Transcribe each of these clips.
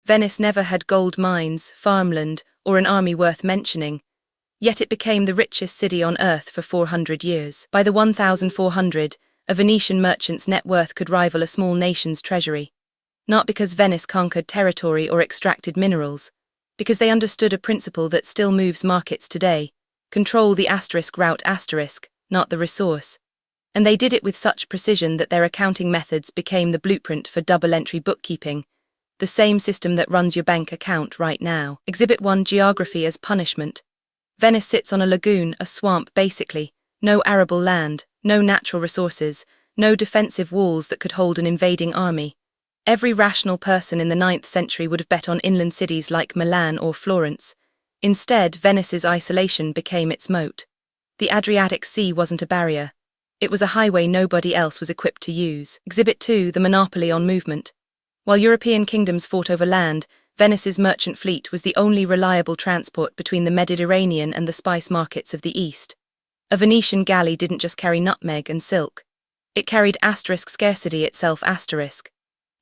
Venice never had gold mines, farmland, or an army worth mentioning, yet it became the richest city on earth for 400 years. By the 1400, a Venetian merchant's net worth could rival a small nation's treasury. Not because Venice conquered territory or extracted minerals, because they understood a principle that still moves markets today: control the route not the resource. And they did it with such precision that their accounting methods became the blueprint for double-entry bookkeeping, the same system that runs your bank account right now. Exhibit 1: Geography as punishment. Venice sits on a lagoon, a swamp basically, no arable land, no natural resources, no defensive walls that could hold an invading army. Every rational person in the 9th century would have bet on inland cities like Milan or Florence. Instead, Venice's isolation became its moat. The Adriatic Sea wasn't a barrier. It was a highway nobody else was equipped to use. Exhibit 2: The monopoly on movement. While European kingdoms fought over land, Venice's merchant fleet was the only reliable transport between the Mediterranean and the spice markets of the East. A Venetian galley didn't just carry nutmeg and silk. It carried scarcity itself.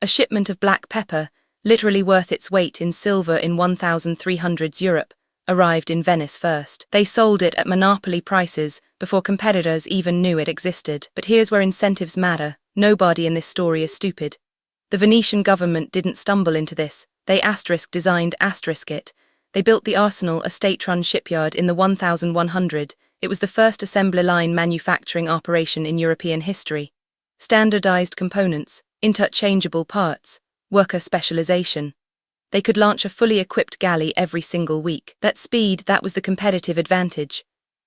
A shipment of black pepper, literally worth its weight in silver in 1300s Europe, arrived in Venice first. They sold it at monopoly prices before competitors even knew it existed. But here's where incentives matter. Nobody in this story is stupid. The Venetian government didn't stumble into this. They designed it. They built the arsenal, a state-run shipyard, in the 1100. It was the first assembly line manufacturing operation in European history. Standardized components, interchangeable parts, worker specialization. They could launch a fully equipped galley every single week. That speed, that was the competitive advantage.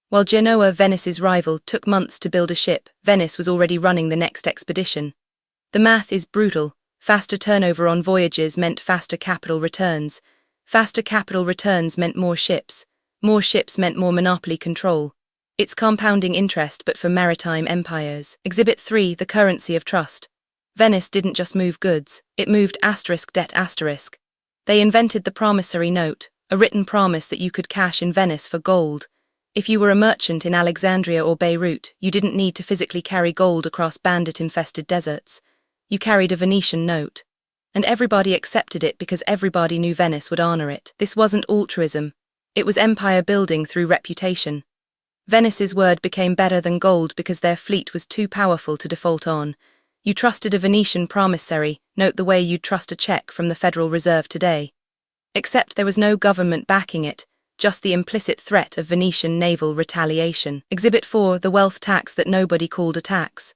While Genoa, Venice's rival, took months to build a ship, Venice was already running the next expedition. The math is brutal. Faster turnover on voyages meant faster capital returns. Faster capital returns meant more ships. More ships meant more monopoly control. It's compounding interest, but for maritime empires. Exhibit 3: The currency of trust. Venice didn't just move goods, it moved debt. They invented the Promissory Note, a written promise that you could cash in Venice for gold. If you were a merchant in Alexandria or Beirut, you didn't need to physically carry gold across bandit-infested deserts. You carried a Venetian note. And everybody accepted it because everybody knew Venice would honor it. This wasn't altruism. It was empire building through reputation. Venice's word became better than gold because their fleet was too powerful to default on. You trusted a Venetian promissory note the way you'd trust a check from the Federal Reserve today. Except there was no government backing it, just the implicit threat of Venetian naval retaliation. Exhibit 4: The wealth tax that nobody called a tax.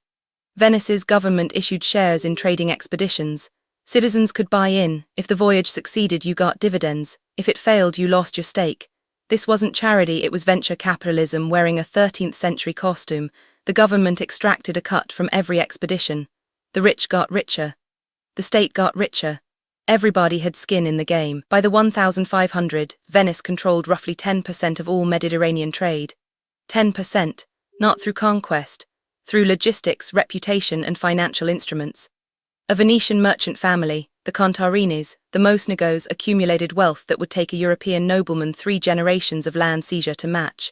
Venice's government issued shares in trading expeditions. Citizens could buy in. If the voyage succeeded, you got dividends. If it failed, you lost your stake. This wasn't charity, it was venture capitalism wearing a 13th century costume. The government extracted a cut from every expedition. The rich got richer. The state got richer. Everybody had skin in the game. By the 1500, Venice controlled roughly 10% of all Mediterranean trade. 10%, not through conquest, through logistics, reputation, and financial instruments. A Venetian merchant family, the Contarinis, the Mosnigos, accumulated wealth that would take a European nobleman 3 generations of land seizure to match.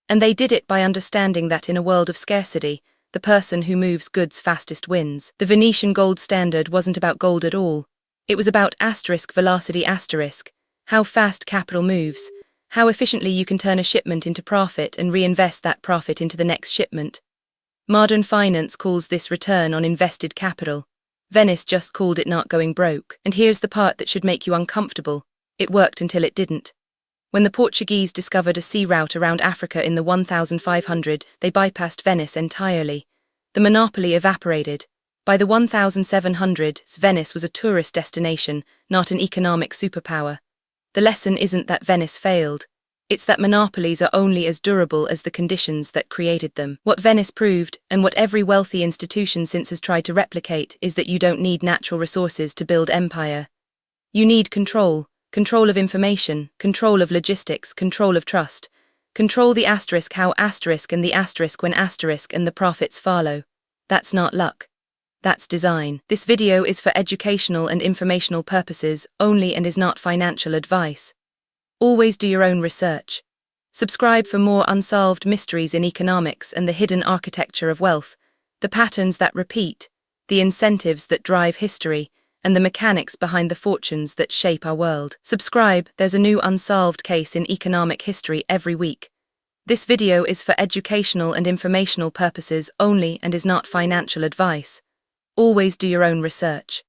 And they did it by understanding that in a world of scarcity, the person who moves goods fastest wins. The Venetian gold standard wasn't about gold at all. It was about velocity, how fast capital moves, how efficiently you can turn a shipment into profit and reinvest that profit into the next shipment. Modern finance calls this return on invested capital. Venice just called it not going broke. And here's the part that should make you uncomfortable. It worked until it didn't. When the Portuguese discovered a sea route around Africa in the 1500, they bypassed Venice entirely. The monopoly evaporated. By the 1700s, Venice was a tourist destination, not an economic superpower. The lesson isn't that Venice failed. It's that monopolies are only as durable as the conditions that created them. What Venice proved, and what every wealthy institution since has tried to replicate, is that you don't need natural resources to build empire. You need control. Control of information, control of logistics, control of trust. Control the how and the when and the profits follow. That's not luck. That's design. This video is for educational and informational purposes only and is not financial advice. Always do your own research. Subscribe for more unsolved mysteries in economics and the hidden architecture of wealth, the patterns that repeat, the incentives that drive history, and the mechanics behind the fortunes that shape our world. Subscribe, there's a new unsolved case in economic history every week. This video is for educational and informational purposes only and is not financial advice. Always do your own research.